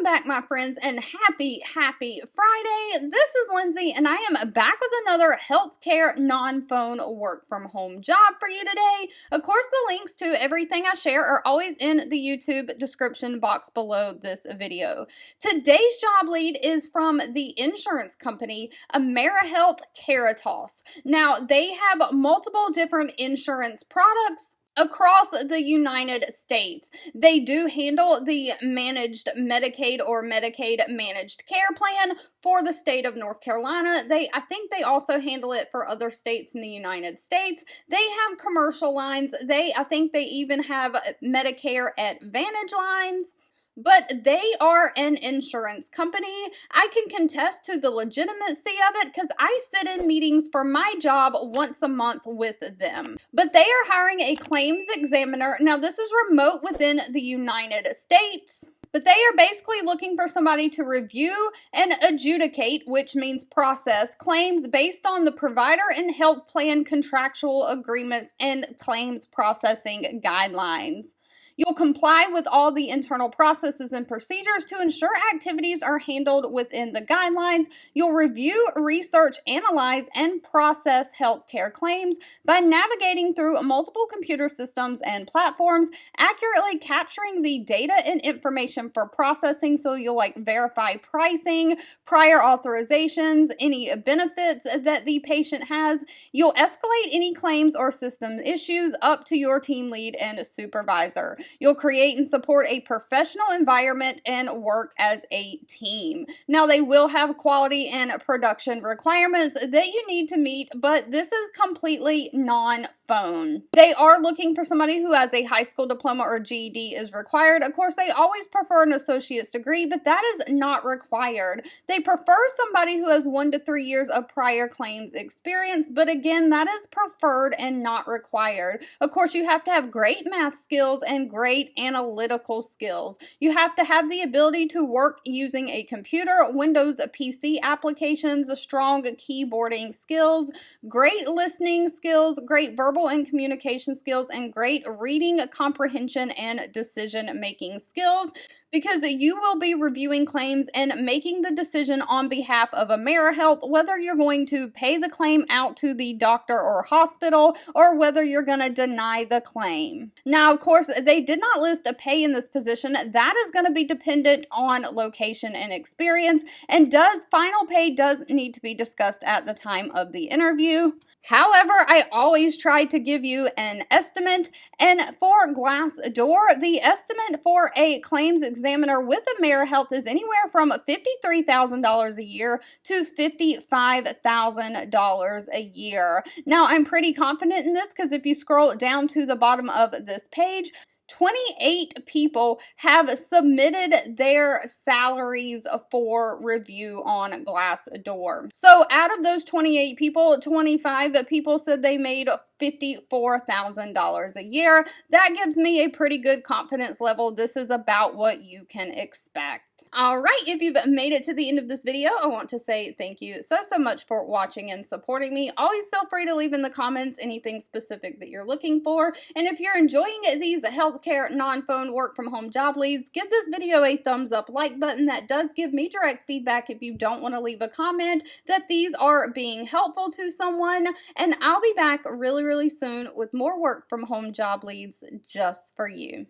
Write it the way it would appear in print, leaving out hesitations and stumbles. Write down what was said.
back, my friends, and happy Friday. This is Lindsay, and I am back with another healthcare non-phone work from home job for you today. Of course, the links to everything I share are always in the YouTube description box below this video. Today's job lead is from the insurance company Amerihealth. Now, they have multiple different insurance products across the United States. They do handle the managed Medicaid or Medicaid managed care plan for the state of North Carolina. I think they also handle it for other states in the United States. They have commercial lines. I think they even have Medicare Advantage lines. But they are an insurance company. I can contest to the legitimacy of it because I sit in meetings for my job once a month with them. But they are hiring a claims examiner. Now, this is remote within the United States. But they are basically looking for somebody to review and adjudicate, which means process, claims based on the provider and health plan contractual agreements and claims processing guidelines. You'll comply with all the internal processes and procedures to ensure activities are handled within the guidelines. You'll review, research, analyze, and process healthcare claims by navigating through multiple computer systems and platforms, accurately capturing the data and information for processing. So you'll verify pricing, prior authorizations, any benefits that the patient has. You'll escalate any claims or system issues up to your team lead and supervisor. You'll create and support a professional environment and work as a team. Now, they will have quality and production requirements that you need to meet, but this is completely non-phone. They are looking for somebody who has a high school diploma or GED is required. Of course, they always prefer an associate's degree, but that is not required. They prefer somebody who has 1 to 3 years of prior claims experience, but again, that is preferred and not required. Of course, you have to have great math skills and great analytical skills. You have to have the ability to work using a computer, Windows PC applications, strong keyboarding skills, great listening skills, great verbal and communication skills, and great reading comprehension and decision-making skills, because you will be reviewing claims and making the decision on behalf of Amerihealth whether you're going to pay the claim out to the doctor or hospital or whether you're going to deny the claim. Now, of course, they did not list a pay in this position. That is going to be dependent on location and experience, and final pay does need to be discussed at the time of the interview. However, I always try to give you an estimate, and for Glassdoor, the estimate for a claims examiner with Amerihealth is anywhere from $53,000 a year to $55,000 a year. Now, I'm pretty confident in this because if you scroll down to the bottom of this page, 28 people have submitted their salaries for review on Glassdoor. So out of those 28 people, 25 people said they made $54,000 a year. That gives me a pretty good confidence level. This is about what you can expect. All right, if you've made it to the end of this video, I want to say thank you so much for watching and supporting me. Always feel free to leave in the comments anything specific that you're looking for. And if you're enjoying these healthcare non-phone work from home job leads, give this video a thumbs up like button. That does give me direct feedback if you don't want to leave a comment that these are being helpful to someone. And I'll be back really soon with more work from home job leads just for you.